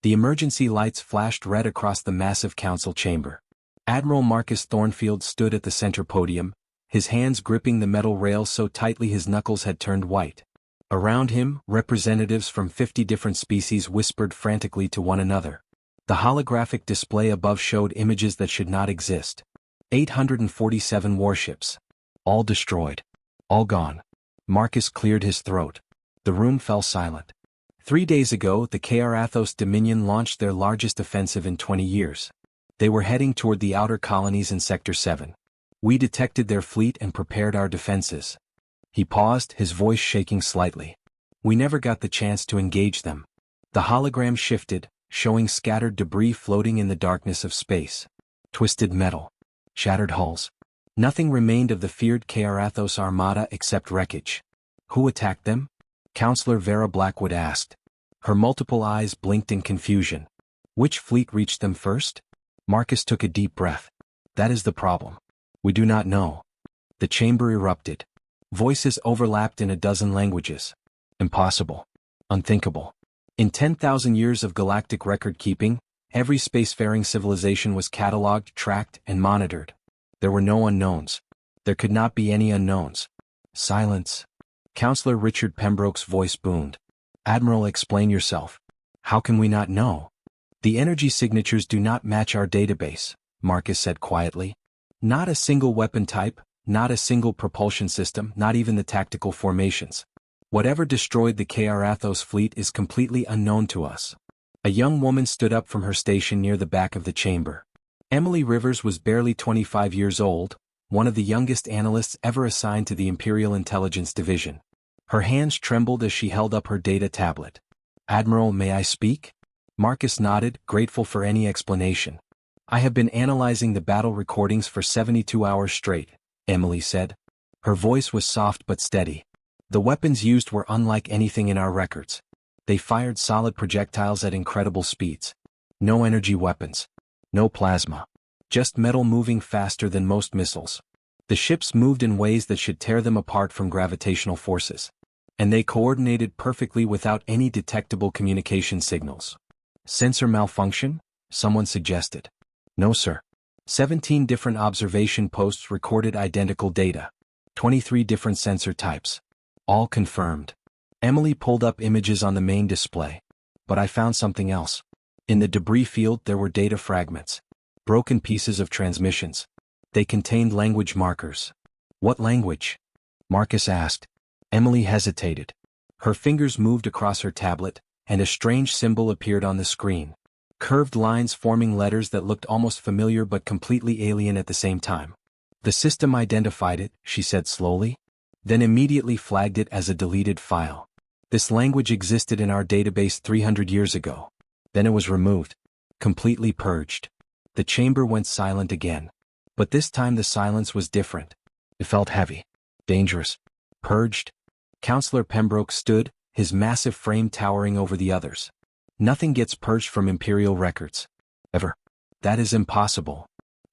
The emergency lights flashed red across the massive council chamber. Admiral Marcus Thornfield stood at the center podium, his hands gripping the metal rails so tightly his knuckles had turned white. Around him, representatives from 50 different species whispered frantically to one another. The holographic display above showed images that should not exist. 847 warships. All destroyed. All gone. Marcus cleared his throat. The room fell silent. 3 days ago, the Karathos Dominion launched their largest offensive in 20 years. They were heading toward the outer colonies in Sector 7. We detected their fleet and prepared our defenses. He paused, his voice shaking slightly. We never got the chance to engage them. The hologram shifted, showing scattered debris floating in the darkness of space. Twisted metal. Shattered hulls. Nothing remained of the feared Karathos armada except wreckage. Who attacked them? Counselor Vera Blackwood asked. Her multiple eyes blinked in confusion. Which fleet reached them first? Marcus took a deep breath. That is the problem. We do not know. The chamber erupted. Voices overlapped in a dozen languages. Impossible. Unthinkable. In 10,000 years of galactic record-keeping, every spacefaring civilization was catalogued, tracked, and monitored. There were no unknowns. There could not be any unknowns. Silence. Counselor Richard Pembroke's voice boomed. Admiral, explain yourself. How can we not know? The energy signatures do not match our database, Marcus said quietly. Not a single weapon type, not a single propulsion system, not even the tactical formations. Whatever destroyed the Karathos fleet is completely unknown to us. A young woman stood up from her station near the back of the chamber. Emily Rivers was barely 25 years old, one of the youngest analysts ever assigned to the Imperial Intelligence Division. Her hands trembled as she held up her data tablet. Admiral, may I speak? Marcus nodded, grateful for any explanation. I have been analyzing the battle recordings for 72 hours straight, Emily said. Her voice was soft but steady. The weapons used were unlike anything in our records. They fired solid projectiles at incredible speeds. No energy weapons. No plasma. Just metal moving faster than most missiles. The ships moved in ways that should tear them apart from gravitational forces. And they coordinated perfectly without any detectable communication signals. Sensor malfunction? Someone suggested. No, sir. 17 different observation posts recorded identical data. 23 different sensor types. All confirmed. Emily pulled up images on the main display. But I found something else. In the debris field there were data fragments. Broken pieces of transmissions. They contained language markers. What language? Marcus asked. Emily hesitated. Her fingers moved across her tablet, and a strange symbol appeared on the screen. Curved lines forming letters that looked almost familiar but completely alien at the same time. The system identified it, she said slowly, then immediately flagged it as a deleted file. This language existed in our database 300 years ago. Then it was removed. Completely purged. The chamber went silent again. But this time the silence was different. It felt heavy. Dangerous. Purged. Counselor Pembroke stood, his massive frame towering over the others. Nothing gets purged from Imperial records. Ever. That is impossible.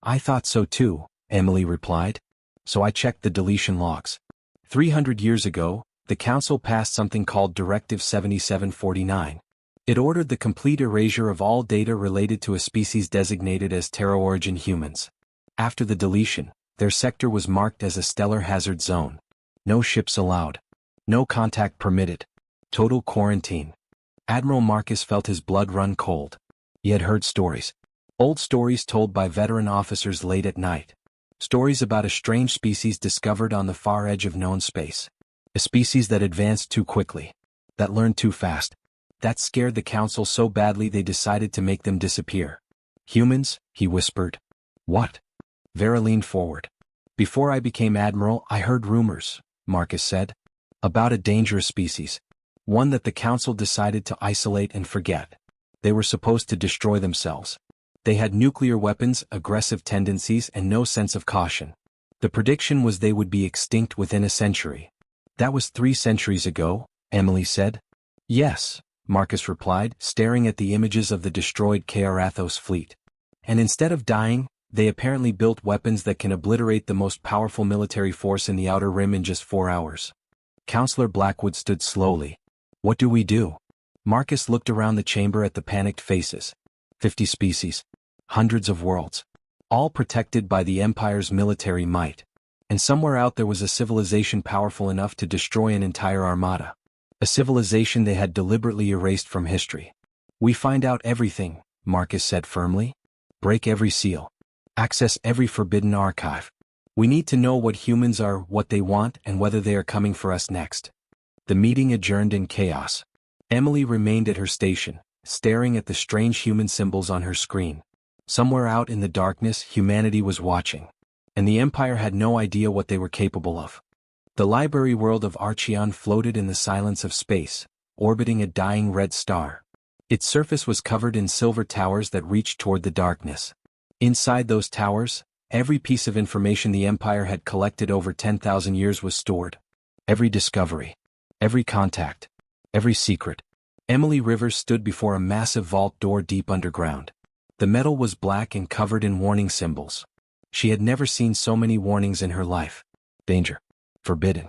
I thought so too, Emily replied. So I checked the deletion logs. 300 years ago, the Council passed something called Directive 7749. It ordered the complete erasure of all data related to a species designated as Terra-origin humans. After the deletion, their sector was marked as a stellar hazard zone. No ships allowed. No contact permitted. Total quarantine. Admiral Marcus felt his blood run cold. He had heard stories. Old stories told by veteran officers late at night. Stories about a strange species discovered on the far edge of known space. A species that advanced too quickly. That learned too fast. That scared the Council so badly they decided to make them disappear. Humans, he whispered. What? Vera leaned forward. Before I became Admiral, I heard rumors, Marcus said. About a dangerous species. One that the Council decided to isolate and forget. They were supposed to destroy themselves. They had nuclear weapons, aggressive tendencies, and no sense of caution. The prediction was they would be extinct within a century. That was 3 centuries ago, Emily said. Yes, Marcus replied, staring at the images of the destroyed Karathos fleet. And instead of dying, they apparently built weapons that can obliterate the most powerful military force in the Outer Rim in just 4 hours. Counselor Blackwood stood slowly. What do we do? Marcus looked around the chamber at the panicked faces. 50 species. Hundreds of worlds. All protected by the Empire's military might. And somewhere out there was a civilization powerful enough to destroy an entire armada. A civilization they had deliberately erased from history. We find out everything, Marcus said firmly. Break every seal. Access every forbidden archive. We need to know what humans are, what they want, and whether they are coming for us next. The meeting adjourned in chaos. Emily remained at her station, staring at the strange human symbols on her screen. Somewhere out in the darkness, humanity was watching. And the Empire had no idea what they were capable of. The library world of Archeon floated in the silence of space, orbiting a dying red star. Its surface was covered in silver towers that reached toward the darkness. Inside those towers, every piece of information the Empire had collected over 10,000 years was stored. Every discovery. Every contact. Every secret. Emily Rivers stood before a massive vault door deep underground. The metal was black and covered in warning symbols. She had never seen so many warnings in her life. Danger. Forbidden.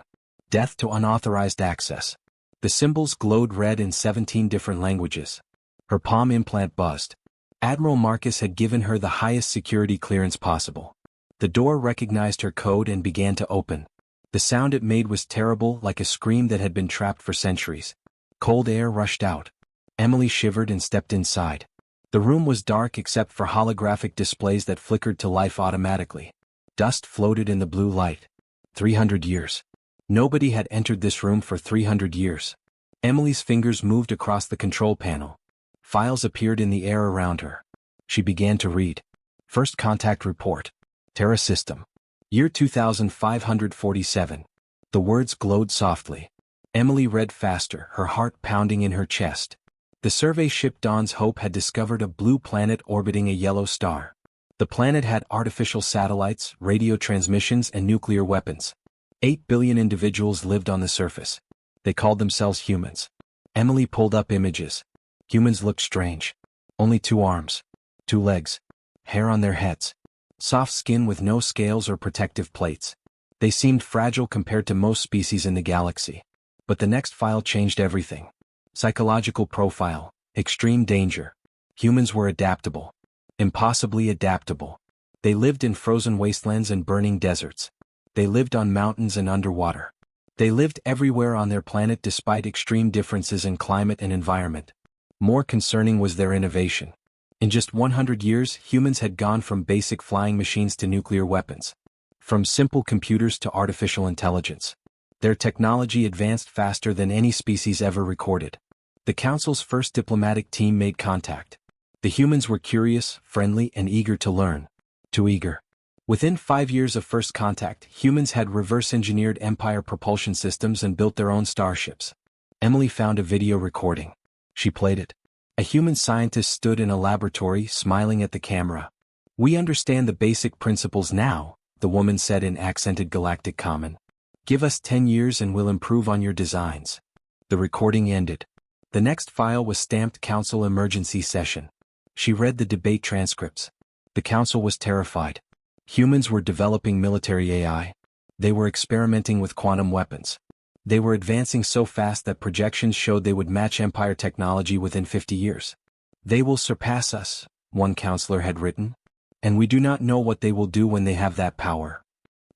Death to unauthorized access. The symbols glowed red in 17 different languages. Her palm implant buzzed. Admiral Marcus had given her the highest security clearance possible. The door recognized her code and began to open. The sound it made was terrible, like a scream that had been trapped for centuries. Cold air rushed out. Emily shivered and stepped inside. The room was dark except for holographic displays that flickered to life automatically. Dust floated in the blue light. 300 years. Nobody had entered this room for 300 years. Emily's fingers moved across the control panel. Files appeared in the air around her. She began to read. First contact report. Terra System. Year 2547. The words glowed softly. Emily read faster, her heart pounding in her chest. The survey ship Dawn's Hope had discovered a blue planet orbiting a yellow star. The planet had artificial satellites, radio transmissions, and nuclear weapons. 8 billion individuals lived on the surface. They called themselves humans. Emily pulled up images. Humans looked strange. Only 2 arms. 2 legs. Hair on their heads. Soft skin with no scales or protective plates. They seemed fragile compared to most species in the galaxy. But the next file changed everything. Psychological profile. Extreme danger. Humans were adaptable. Impossibly adaptable. They lived in frozen wastelands and burning deserts. They lived on mountains and underwater. They lived everywhere on their planet despite extreme differences in climate and environment. More concerning was their innovation. In just 100 years, humans had gone from basic flying machines to nuclear weapons. From simple computers to artificial intelligence. Their technology advanced faster than any species ever recorded. The Council's first diplomatic team made contact. The humans were curious, friendly, and eager to learn. Too eager. Within 5 years of first contact, humans had reverse-engineered Empire propulsion systems and built their own starships. Emily found a video recording. She played it. A human scientist stood in a laboratory, smiling at the camera. "We understand the basic principles now," the woman said in accented Galactic Common. "Give us 10 years and we'll improve on your designs." The recording ended. The next file was stamped Council Emergency Session. She read the debate transcripts. The Council was terrified. Humans were developing military AI. They were experimenting with quantum weapons. They were advancing so fast that projections showed they would match Empire technology within 50 years. "They will surpass us," one counselor had written. "And we do not know what they will do when they have that power."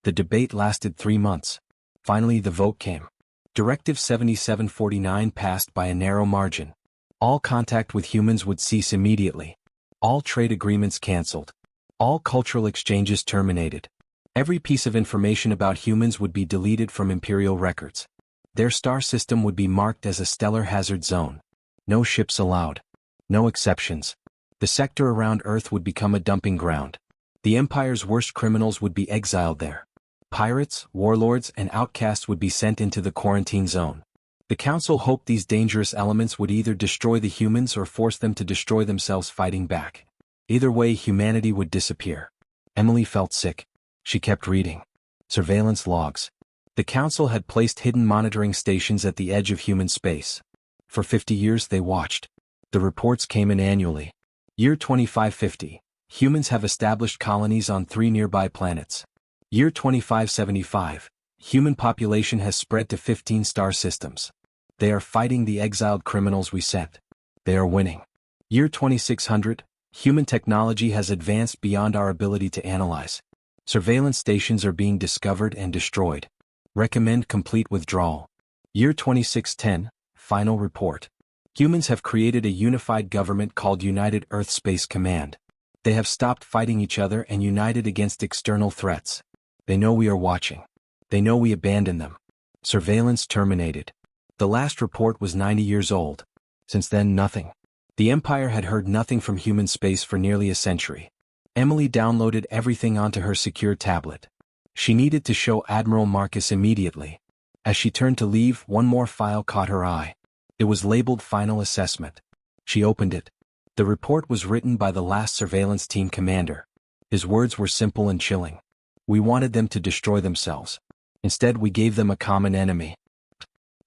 The debate lasted 3 months. Finally the vote came. Directive 7749 passed by a narrow margin. All contact with humans would cease immediately. All trade agreements cancelled. All cultural exchanges terminated. Every piece of information about humans would be deleted from Imperial records. Their star system would be marked as a stellar hazard zone. No ships allowed. No exceptions. The sector around Earth would become a dumping ground. The Empire's worst criminals would be exiled there. Pirates, warlords, and outcasts would be sent into the quarantine zone. The Council hoped these dangerous elements would either destroy the humans or force them to destroy themselves fighting back. Either way, humanity would disappear. Emily felt sick. She kept reading. Surveillance logs. The Council had placed hidden monitoring stations at the edge of human space. For 50 years they watched. The reports came in annually. Year 2550. Humans have established colonies on 3 nearby planets. Year 2575. Human population has spread to 15 star systems. They are fighting the exiled criminals we sent. They are winning. Year 2600, human technology has advanced beyond our ability to analyze. Surveillance stations are being discovered and destroyed. Recommend complete withdrawal. Year 2610, final report. Humans have created a unified government called United Earth Space Command. They have stopped fighting each other and united against external threats. They know we are watching. They know we abandoned them. Surveillance terminated. The last report was 90 years old. Since then, nothing. The Empire had heard nothing from human space for nearly a century. Emily downloaded everything onto her secure tablet. She needed to show Admiral Marcus immediately. As she turned to leave, one more file caught her eye. It was labeled Final Assessment. She opened it. The report was written by the last surveillance team commander. His words were simple and chilling. We wanted them to destroy themselves. Instead, we gave them a common enemy.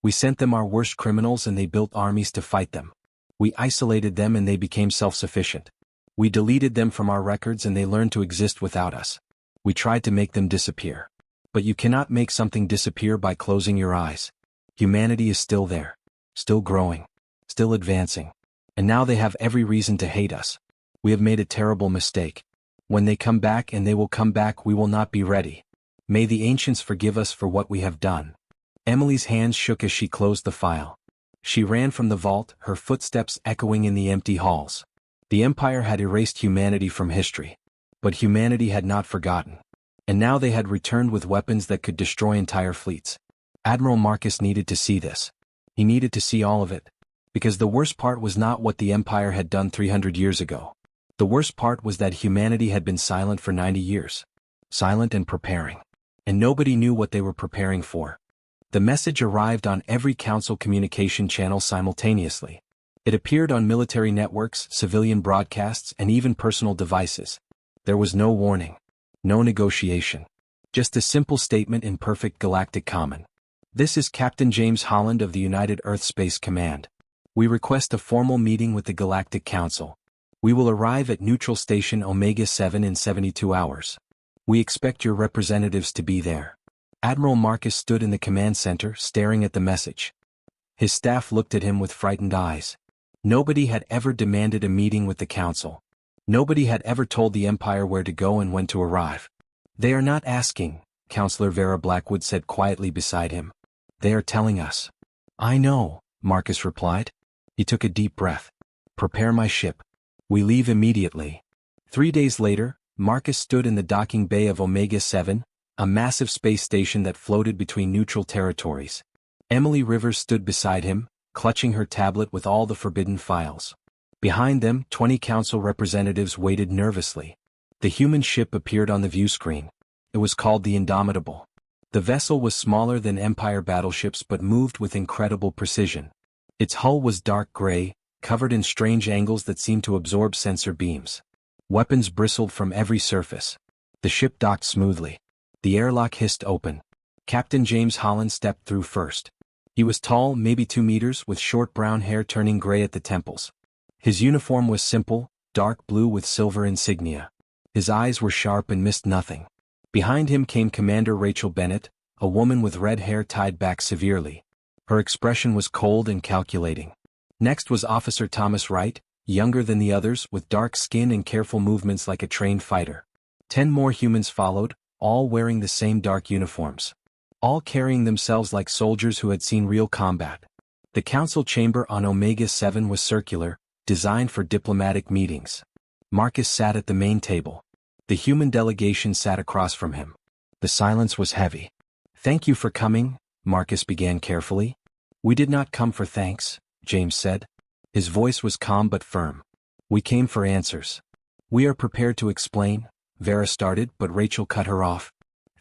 We sent them our worst criminals and they built armies to fight them. We isolated them and they became self-sufficient. We deleted them from our records and they learned to exist without us. We tried to make them disappear. But you cannot make something disappear by closing your eyes. Humanity is still there. Still growing. Still advancing. And now they have every reason to hate us. We have made a terrible mistake. When they come back, and they will come back, we will not be ready. May the ancients forgive us for what we have done. Emily's hands shook as she closed the file. She ran from the vault, her footsteps echoing in the empty halls. The Empire had erased humanity from history. But humanity had not forgotten. And now they had returned with weapons that could destroy entire fleets. Admiral Marcus needed to see this. He needed to see all of it. Because the worst part was not what the Empire had done 300 years ago. The worst part was that humanity had been silent for 90 years. Silent and preparing. And nobody knew what they were preparing for. The message arrived on every council communication channel simultaneously. It appeared on military networks, civilian broadcasts, and even personal devices. There was no warning. No negotiation. Just a simple statement in perfect galactic common. This is Captain James Holland of the United Earth Space Command. We request a formal meeting with the Galactic Council. We will arrive at Neutral Station Omega-7 in 72 hours. We expect your representatives to be there. Admiral Marcus stood in the command center, staring at the message. His staff looked at him with frightened eyes. Nobody had ever demanded a meeting with the Council. Nobody had ever told the Empire where to go and when to arrive. They are not asking, Counselor Vera Blackwood said quietly beside him. They are telling us. I know, Marcus replied. He took a deep breath. Prepare my ship. We leave immediately. 3 days later, Marcus stood in the docking bay of Omega-7, a massive space station that floated between neutral territories. Emily Rivers stood beside him, clutching her tablet with all the forbidden files. Behind them, 20 council representatives waited nervously. The human ship appeared on the view screen. It was called the Indomitable. The vessel was smaller than Empire battleships but moved with incredible precision. Its hull was dark gray, covered in strange angles that seemed to absorb sensor beams. Weapons bristled from every surface. The ship docked smoothly. The airlock hissed open. Captain James Holland stepped through first. He was tall, maybe 2 meters, with short brown hair turning gray at the temples. His uniform was simple, dark blue with silver insignia. His eyes were sharp and missed nothing. Behind him came Commander Rachel Bennett, a woman with red hair tied back severely. Her expression was cold and calculating. Next was Officer Thomas Wright, younger than the others, with dark skin and careful movements like a trained fighter. 10 more humans followed, all wearing the same dark uniforms. All carrying themselves like soldiers who had seen real combat. The council chamber on Omega-7 was circular, designed for diplomatic meetings. Marcus sat at the main table. The human delegation sat across from him. The silence was heavy. Thank you for coming, Marcus began carefully. We did not come for thanks, James said. His voice was calm but firm. We came for answers. We are prepared to explain, Vera started, but Rachel cut her off.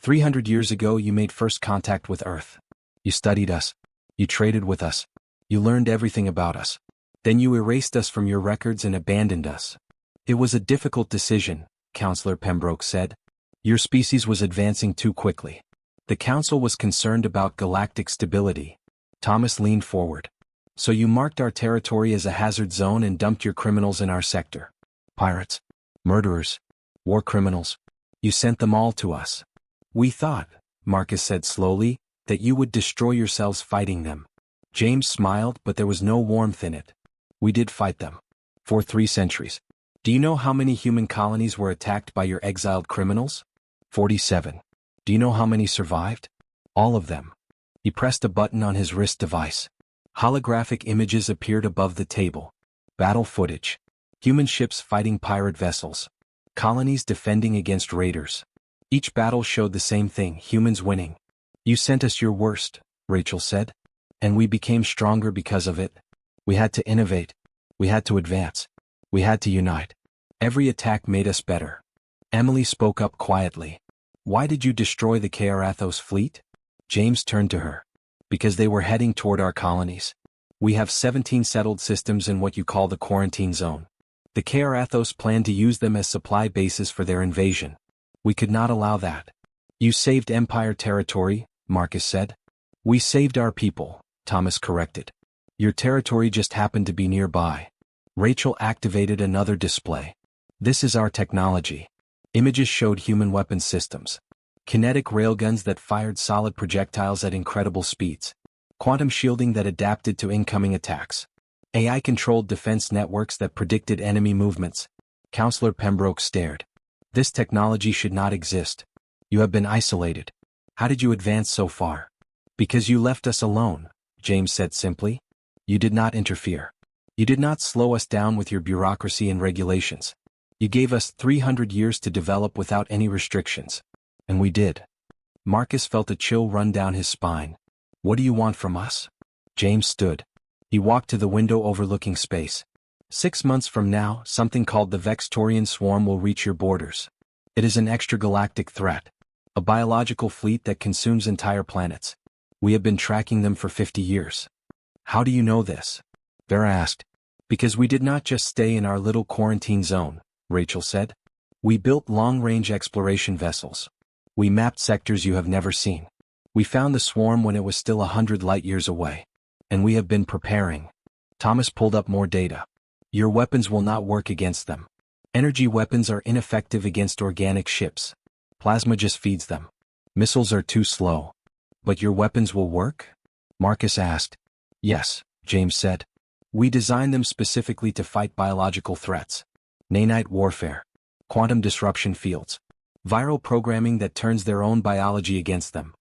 300 years ago you made first contact with Earth. You studied us. You traded with us. You learned everything about us. Then you erased us from your records and abandoned us. It was a difficult decision, Counselor Pembroke said. Your species was advancing too quickly. The Council was concerned about galactic stability. Thomas leaned forward. So you marked our territory as a hazard zone and dumped your criminals in our sector. Pirates. Murderers. War criminals. You sent them all to us. We thought, Marcus said slowly, that you would destroy yourselves fighting them. James smiled, but there was no warmth in it. We did fight them. For 3 centuries. Do you know how many human colonies were attacked by your exiled criminals? 47. Do you know how many survived? All of them. He pressed a button on his wrist device. Holographic images appeared above the table. Battle footage. Human ships fighting pirate vessels. Colonies defending against raiders. Each battle showed the same thing, humans winning. You sent us your worst, Rachel said. And we became stronger because of it. We had to innovate. We had to advance. We had to unite. Every attack made us better. Emily spoke up quietly. Why did you destroy the Karathos fleet? James turned to her. Because they were heading toward our colonies. We have 17 settled systems in what you call the quarantine zone. The Karathos planned to use them as supply bases for their invasion. We could not allow that. You saved Empire territory, Marcus said. We saved our people, Thomas corrected. Your territory just happened to be nearby. Rachel activated another display. This is our technology. Images showed human weapons systems. Kinetic railguns that fired solid projectiles at incredible speeds. Quantum shielding that adapted to incoming attacks. AI-controlled defense networks that predicted enemy movements. Counselor Pembroke stared. This technology should not exist. You have been isolated. How did you advance so far? Because you left us alone, James said simply. You did not interfere. You did not slow us down with your bureaucracy and regulations. You gave us 300 years to develop without any restrictions. And we did. Marcus felt a chill run down his spine. What do you want from us? James stood. He walked to the window overlooking space. 6 months from now, something called the Vextorian Swarm will reach your borders. It is an extragalactic threat. A biological fleet that consumes entire planets. We have been tracking them for 50 years. How do you know this? Vera asked. Because we did not just stay in our little quarantine zone, Rachel said. We built long-range exploration vessels. We mapped sectors you have never seen. We found the swarm when it was still 100 light-years away. And we have been preparing. Thomas pulled up more data. Your weapons will not work against them. Energy weapons are ineffective against organic ships. Plasma just feeds them. Missiles are too slow. But your weapons will work? Marcus asked. Yes, James said. We designed them specifically to fight biological threats. Nanite warfare. Quantum disruption fields. Viral programming that turns their own biology against them.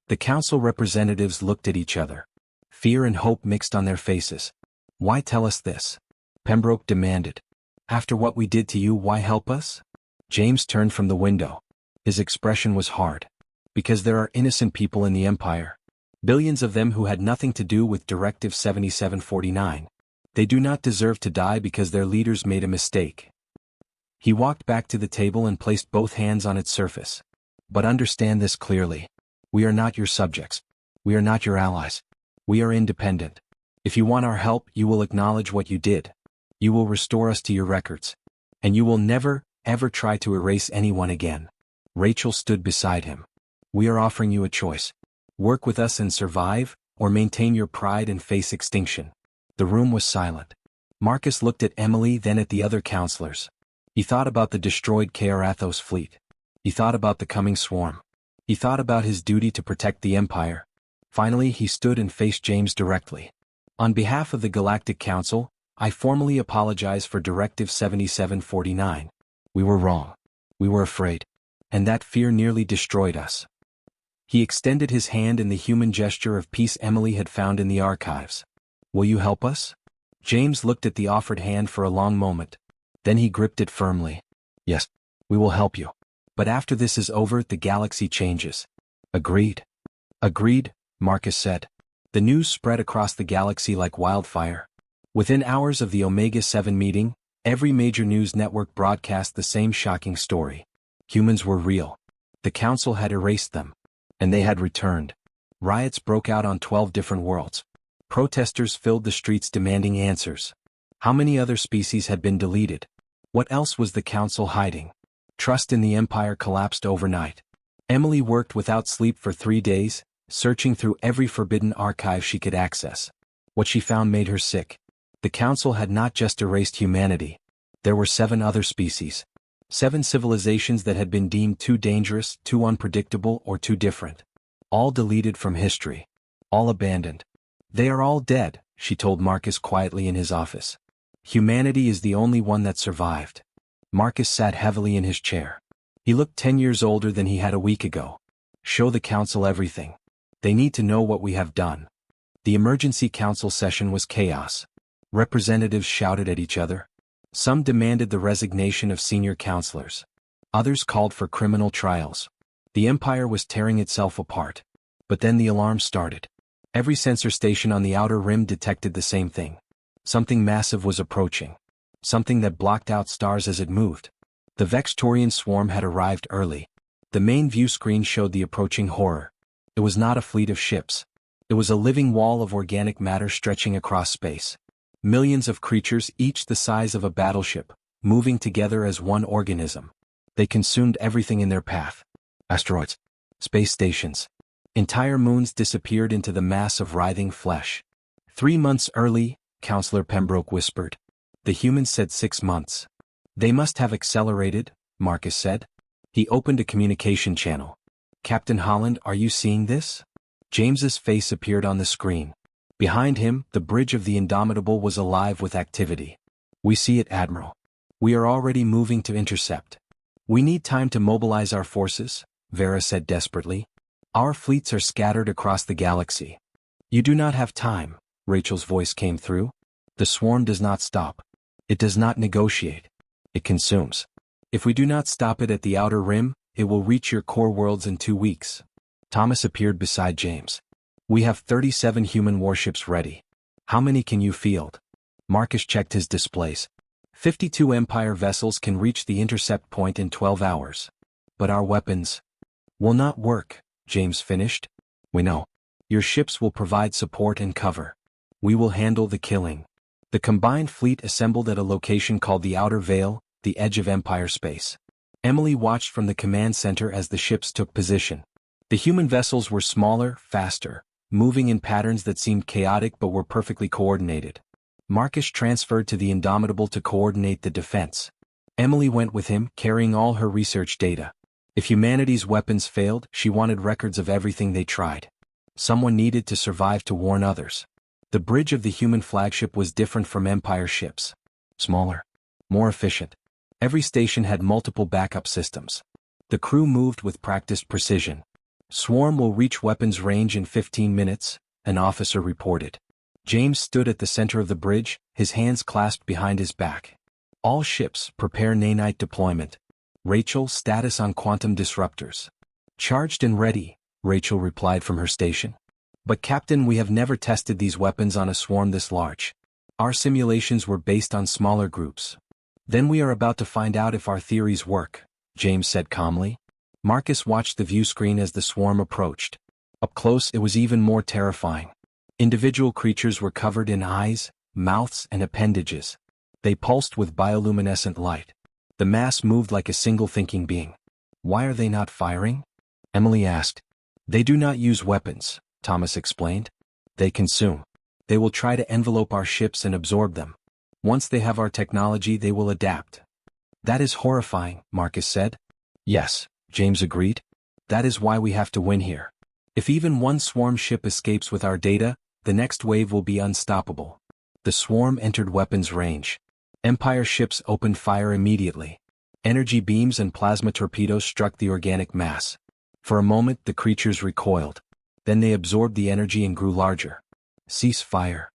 The council representatives looked at each other. Fear and hope mixed on their faces. Why tell us this? Pembroke demanded. After what we did to you, why help us? James turned from the window. His expression was hard. Because there are innocent people in the Empire. Billions of them who had nothing to do with Directive 7749. They do not deserve to die because their leaders made a mistake. He walked back to the table and placed both hands on its surface. But understand this clearly. We are not your subjects. We are not your allies. We are independent. If you want our help, you will acknowledge what you did. You will restore us to your records. And you will never, ever try to erase anyone again. Rachel stood beside him. We are offering you a choice. Work with us and survive, or maintain your pride and face extinction. The room was silent. Marcus looked at Emily, then at the other counselors. He thought about the destroyed Karathos fleet. He thought about the coming swarm. He thought about his duty to protect the Empire. Finally, he stood and faced James directly. On behalf of the Galactic Council, I formally apologize for Directive 7749. We were wrong. We were afraid. And that fear nearly destroyed us. He extended his hand in the human gesture of peace Emily had found in the archives. Will you help us? James looked at the offered hand for a long moment. Then he gripped it firmly. Yes, we will help you. But after this is over, the galaxy changes. Agreed. Agreed, Marcus said. The news spread across the galaxy like wildfire. Within hours of the Omega-7 meeting, every major news network broadcast the same shocking story. Humans were real. The Council had erased them. And they had returned. Riots broke out on 12 different worlds. Protesters filled the streets demanding answers. How many other species had been deleted? What else was the Council hiding? Trust in the Empire collapsed overnight. Emily worked without sleep for 3 days, searching through every forbidden archive she could access. What she found made her sick. The Council had not just erased humanity. There were 7 other species. 7 civilizations that had been deemed too dangerous, too unpredictable, or too different. All deleted from history. All abandoned. They are all dead, she told Marcus quietly in his office. Humanity is the only one that survived. Marcus sat heavily in his chair. He looked 10 years older than he had a week ago. Show the council everything. They need to know what we have done. The emergency council session was chaos. Representatives shouted at each other. Some demanded the resignation of senior counselors. Others called for criminal trials. The Empire was tearing itself apart. But then the alarm started. Every sensor station on the outer rim detected the same thing. Something massive was approaching. Something that blocked out stars as it moved. The Vextorian swarm had arrived early. The main view screen showed the approaching horror. It was not a fleet of ships. It was a living wall of organic matter stretching across space. Millions of creatures, each the size of a battleship, moving together as one organism. They consumed everything in their path. Asteroids. Space stations. Entire moons disappeared into the mass of writhing flesh. 3 months early, Counselor Pembroke whispered. The humans said 6 months. They must have accelerated, Marcus said. He opened a communication channel. Captain Holland, are you seeing this? James's face appeared on the screen. Behind him, the bridge of the Indomitable was alive with activity. We see it, Admiral. We are already moving to intercept. We need time to mobilize our forces, Vera said desperately. Our fleets are scattered across the galaxy. You do not have time, Rachel's voice came through. The swarm does not stop. It does not negotiate. It consumes. If we do not stop it at the outer rim, it will reach your core worlds in 2 weeks. Thomas appeared beside James. We have 37 human warships ready. How many can you field? Marcus checked his displays. 52 Empire vessels can reach the intercept point in 12 hours. But our weapons will not work, James finished. We know. Your ships will provide support and cover. We will handle the killing. The combined fleet assembled at a location called the Outer Veil, the edge of Empire space. Emily watched from the command center as the ships took position. The human vessels were smaller, faster, moving in patterns that seemed chaotic but were perfectly coordinated. Marcus transferred to the Indomitable to coordinate the defense. Emily went with him, carrying all her research data. If humanity's weapons failed, she wanted records of everything they tried. Someone needed to survive to warn others. The bridge of the human flagship was different from Empire ships. Smaller. More efficient. Every station had multiple backup systems. The crew moved with practiced precision. Swarm will reach weapons range in 15 minutes, an officer reported. James stood at the center of the bridge, his hands clasped behind his back. All ships, prepare nanite deployment. Rachel, status on quantum disruptors. Charged and ready, Rachel replied from her station. But Captain, we have never tested these weapons on a swarm this large. Our simulations were based on smaller groups. Then we are about to find out if our theories work, James said calmly. Marcus watched the view screen as the swarm approached. Up close it was even more terrifying. Individual creatures were covered in eyes, mouths, and appendages. They pulsed with bioluminescent light. The mass moved like a single thinking being. Why are they not firing? Emily asked. They do not use weapons, Thomas explained. They consume. They will try to envelope our ships and absorb them. Once they have our technology, they will adapt. That is horrifying, Marcus said. Yes, James agreed. That is why we have to win here. If even one swarm ship escapes with our data, the next wave will be unstoppable. The swarm entered weapons range. Empire ships opened fire immediately. Energy beams and plasma torpedoes struck the organic mass. For a moment the creatures recoiled. Then they absorbed the energy and grew larger. Cease fire.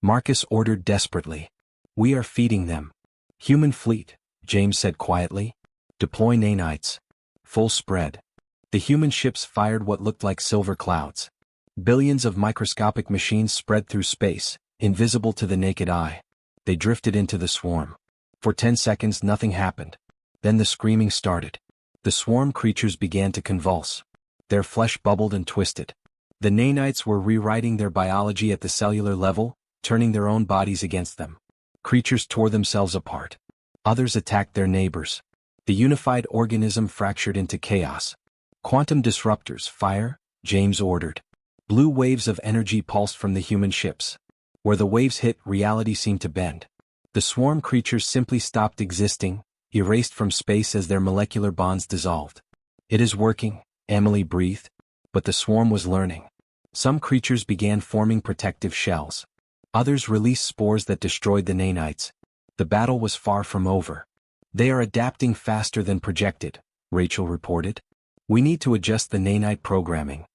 Marcus ordered desperately. We are feeding them. Human fleet, James said quietly. Deploy nanites. Full spread. The human ships fired what looked like silver clouds. Billions of microscopic machines spread through space, invisible to the naked eye. They drifted into the swarm. For 10 seconds nothing happened. Then the screaming started. The swarm creatures began to convulse. Their flesh bubbled and twisted. The nanites were rewriting their biology at the cellular level, turning their own bodies against them. Creatures tore themselves apart. Others attacked their neighbors. The unified organism fractured into chaos. Quantum disruptors, fire, James ordered. Blue waves of energy pulsed from the human ships. Where the waves hit, reality seemed to bend. The swarm creatures simply stopped existing, erased from space as their molecular bonds dissolved. It is working, Emily breathed. But the swarm was learning. Some creatures began forming protective shells. Others released spores that destroyed the nanites. The battle was far from over. They are adapting faster than projected, Rachel reported. We need to adjust the nanite programming.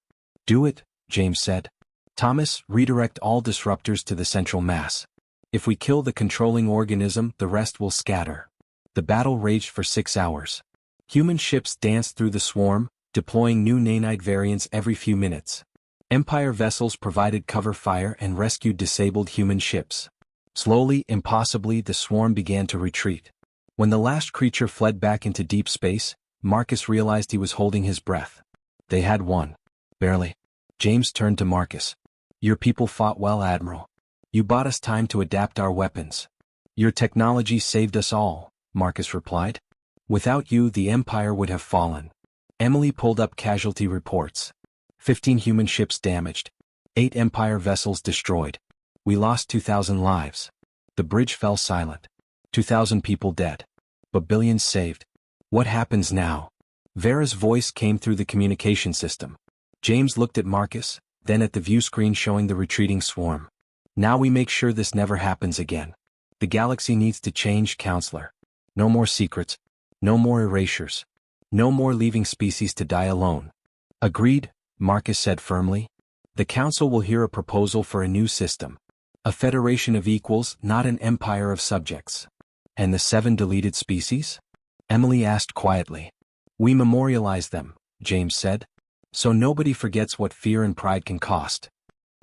Do it, James said. Thomas, redirect all disruptors to the central mass. If we kill the controlling organism, the rest will scatter. The battle raged for 6 hours. Human ships danced through the swarm, deploying new nanite variants every few minutes. Empire vessels provided cover fire and rescued disabled human ships. Slowly, impossibly, the swarm began to retreat. When the last creature fled back into deep space, Marcus realized he was holding his breath. They had won. Barely. James turned to Marcus. Your people fought well, Admiral. You bought us time to adapt our weapons. Your technology saved us all, Marcus replied. Without you, the Empire would have fallen. Emily pulled up casualty reports. 15 human ships damaged. 8 Empire vessels destroyed. We lost 2,000 lives. The bridge fell silent. 2,000 people dead. But billions saved. What happens now? Vera's voice came through the communication system. James looked at Marcus, then at the view screen showing the retreating swarm. Now we make sure this never happens again. The galaxy needs to change, Counselor. No more secrets. No more erasures. No more leaving species to die alone. Agreed, Marcus said firmly. The Council will hear a proposal for a new system. A federation of equals, not an empire of subjects. And the 7 deleted species? Emily asked quietly. We memorialize them, James said. So nobody forgets what fear and pride can cost.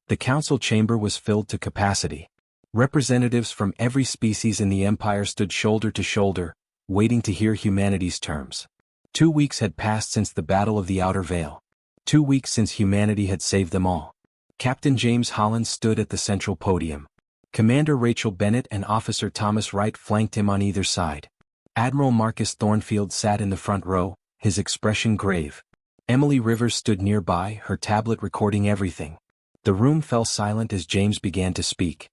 The council chamber was filled to capacity. Representatives from every species in the Empire stood shoulder to shoulder, waiting to hear humanity's terms. 2 weeks had passed since the Battle of the Outer Veil. 2 weeks since humanity had saved them all. Captain James Holland stood at the central podium. Commander Rachel Bennett and Officer Thomas Wright flanked him on either side. Admiral Marcus Thornfield sat in the front row, his expression grave. Emily Rivers stood nearby, her tablet recording everything. The room fell silent as James began to speak.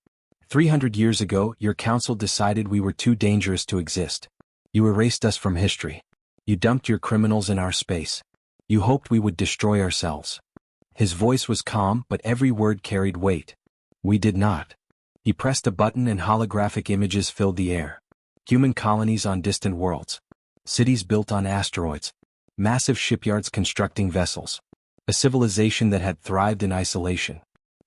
300 years ago, your council decided we were too dangerous to exist. You erased us from history. You dumped your criminals in our space. You hoped we would destroy ourselves. His voice was calm, but every word carried weight. We did not. He pressed a button and holographic images filled the air. Human colonies on distant worlds. Cities built on asteroids. Massive shipyards constructing vessels. A civilization that had thrived in isolation.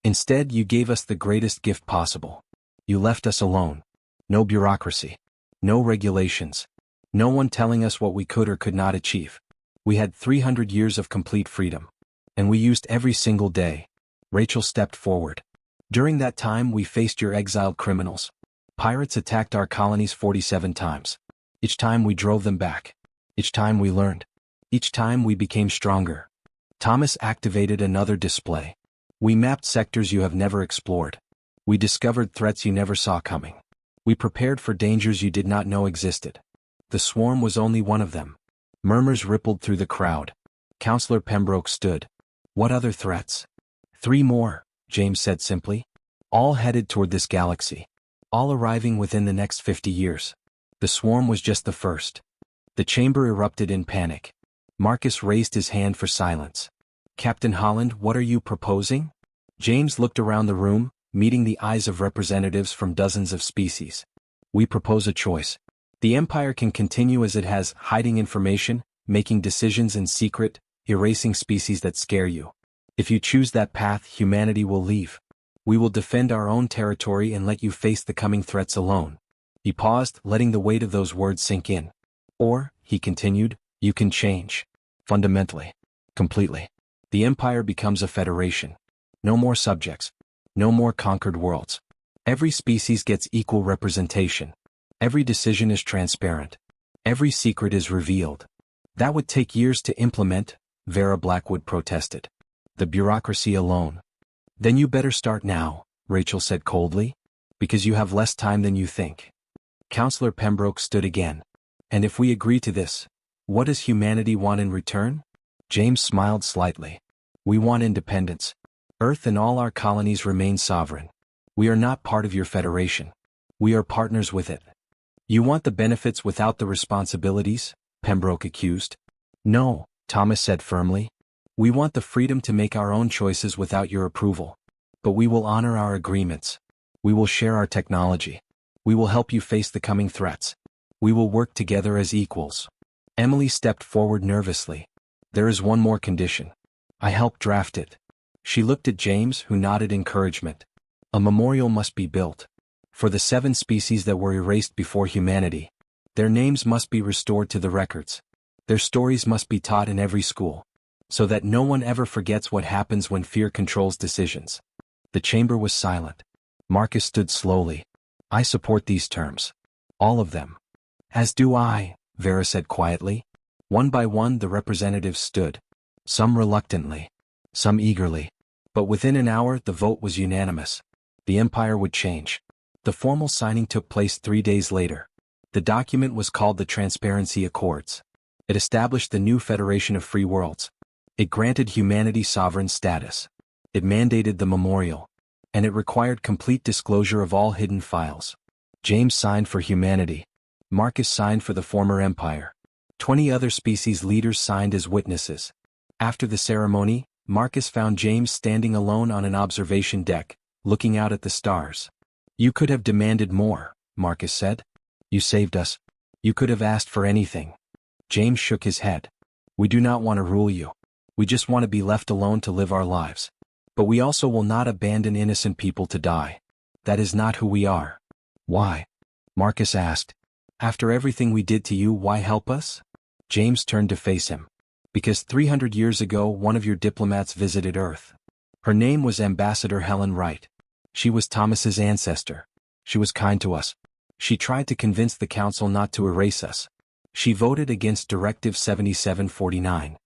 Instead, you gave us the greatest gift possible. You left us alone. No bureaucracy. No regulations. No one telling us what we could or could not achieve. We had 300 years of complete freedom. And we used every single day. Rachel stepped forward. During that time, we faced your exiled criminals. Pirates attacked our colonies 47 times. Each time we drove them back. Each time we learned. Each time we became stronger. Thomas activated another display. We mapped sectors you have never explored. We discovered threats you never saw coming. We prepared for dangers you did not know existed. The swarm was only one of them. Murmurs rippled through the crowd. Counselor Pembroke stood. What other threats? 3 more, James said simply. All headed toward this galaxy. All arriving within the next 50 years. The swarm was just the first. The chamber erupted in panic. Marcus raised his hand for silence. Captain Holland, what are you proposing? James looked around the room, meeting the eyes of representatives from dozens of species. We propose a choice. The Empire can continue as it has, hiding information, making decisions in secret, erasing species that scare you. If you choose that path, humanity will leave. We will defend our own territory and let you face the coming threats alone. He paused, letting the weight of those words sink in. Or, he continued, you can change. Fundamentally. Completely. The Empire becomes a federation. No more subjects. No more conquered worlds. Every species gets equal representation. Every decision is transparent. Every secret is revealed. That would take years to implement, Vera Blackwood protested. The bureaucracy alone. Then you better start now, Rachel said coldly. Because you have less time than you think. Counselor Pembroke stood again. And if we agree to this, what does humanity want in return? James smiled slightly. We want independence. Earth and all our colonies remain sovereign. We are not part of your federation. We are partners with it. You want the benefits without the responsibilities? Pembroke accused. No, Thomas said firmly. We want the freedom to make our own choices without your approval. But we will honor our agreements. We will share our technology. We will help you face the coming threats. We will work together as equals. Emily stepped forward nervously. There is one more condition. I helped draft it. She looked at James, who nodded encouragement. A memorial must be built. For the 7 species that were erased before humanity. Their names must be restored to the records. Their stories must be taught in every school. So that no one ever forgets what happens when fear controls decisions. The chamber was silent. Marcus stood slowly. I support these terms. All of them. As do I, Vera said quietly. One by one the representatives stood. Some reluctantly. Some eagerly. But within an hour the vote was unanimous. The empire would change. The formal signing took place 3 days later. The document was called the Transparency Accords. It established the new Federation of Free Worlds. It granted humanity sovereign status. It mandated the memorial. And it required complete disclosure of all hidden files. James signed for humanity. Marcus signed for the former empire. 20 other species leaders signed as witnesses. After the ceremony, Marcus found James standing alone on an observation deck, looking out at the stars. You could have demanded more, Marcus said. You saved us. You could have asked for anything. James shook his head. We do not want to rule you. We just want to be left alone to live our lives. But we also will not abandon innocent people to die. That is not who we are. Why? Marcus asked. After everything we did to you, why help us? James turned to face him. Because 300 years ago one of your diplomats visited Earth. Her name was Ambassador Helen Wright. She was Thomas's ancestor. She was kind to us. She tried to convince the council not to erase us. She voted against Directive 7749.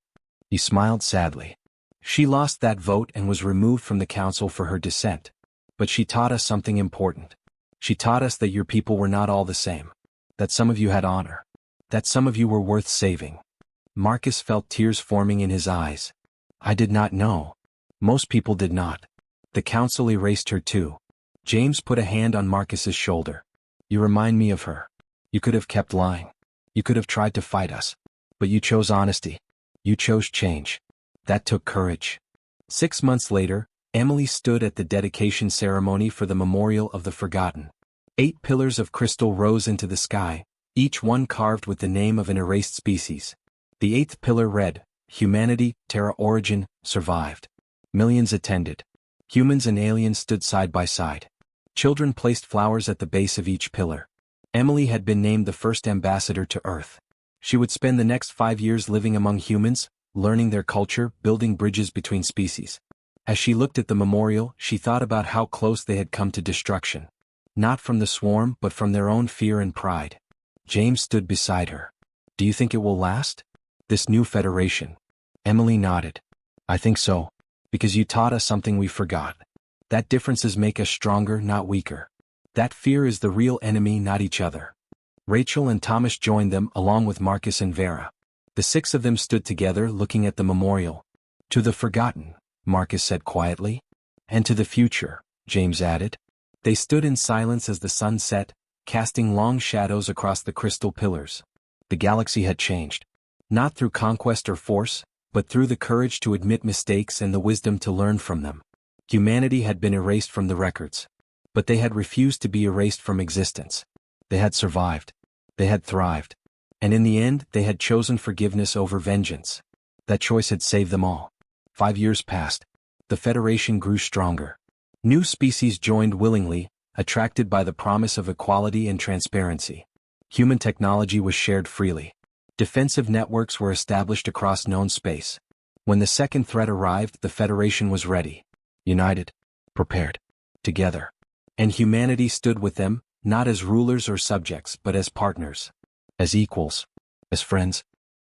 He smiled sadly. She lost that vote and was removed from the council for her dissent. But she taught us something important. She taught us that your people were not all the same. That some of you had honor. That some of you were worth saving. Marcus felt tears forming in his eyes. I did not know. Most people did not. The council erased her too. James put a hand on Marcus's shoulder. You remind me of her. You could have kept lying. You could have tried to fight us. But you chose honesty. You chose change. That took courage. 6 months later, Emily stood at the dedication ceremony for the Memorial of the Forgotten. 8 pillars of crystal rose into the sky, each one carved with the name of an erased species. The 8th pillar read, Humanity, Terra Origin, survived. Millions attended. Humans and aliens stood side by side. Children placed flowers at the base of each pillar. Emily had been named the first ambassador to Earth. She would spend the next 5 years living among humans, learning their culture, building bridges between species. As she looked at the memorial, she thought about how close they had come to destruction. Not from the swarm, but from their own fear and pride. James stood beside her. Do you think it will last? This new federation? Emily nodded. I think so. Because you taught us something we forgot. That differences make us stronger, not weaker. That fear is the real enemy, not each other. Rachel and Thomas joined them along with Marcus and Vera. The 6 of them stood together looking at the memorial. To the forgotten, Marcus said quietly. And to the future, James added. They stood in silence as the sun set, casting long shadows across the crystal pillars. The galaxy had changed. Not through conquest or force, but through the courage to admit mistakes and the wisdom to learn from them. Humanity had been erased from the records. But they had refused to be erased from existence. They had survived. They had thrived. And in the end, they had chosen forgiveness over vengeance. That choice had saved them all. 5 years passed. The Federation grew stronger. New species joined willingly, attracted by the promise of equality and transparency. Human technology was shared freely. Defensive networks were established across known space. When the second threat arrived, the Federation was ready. United. Prepared. Together. And humanity stood with them, not as rulers or subjects but as partners. As equals. As friends.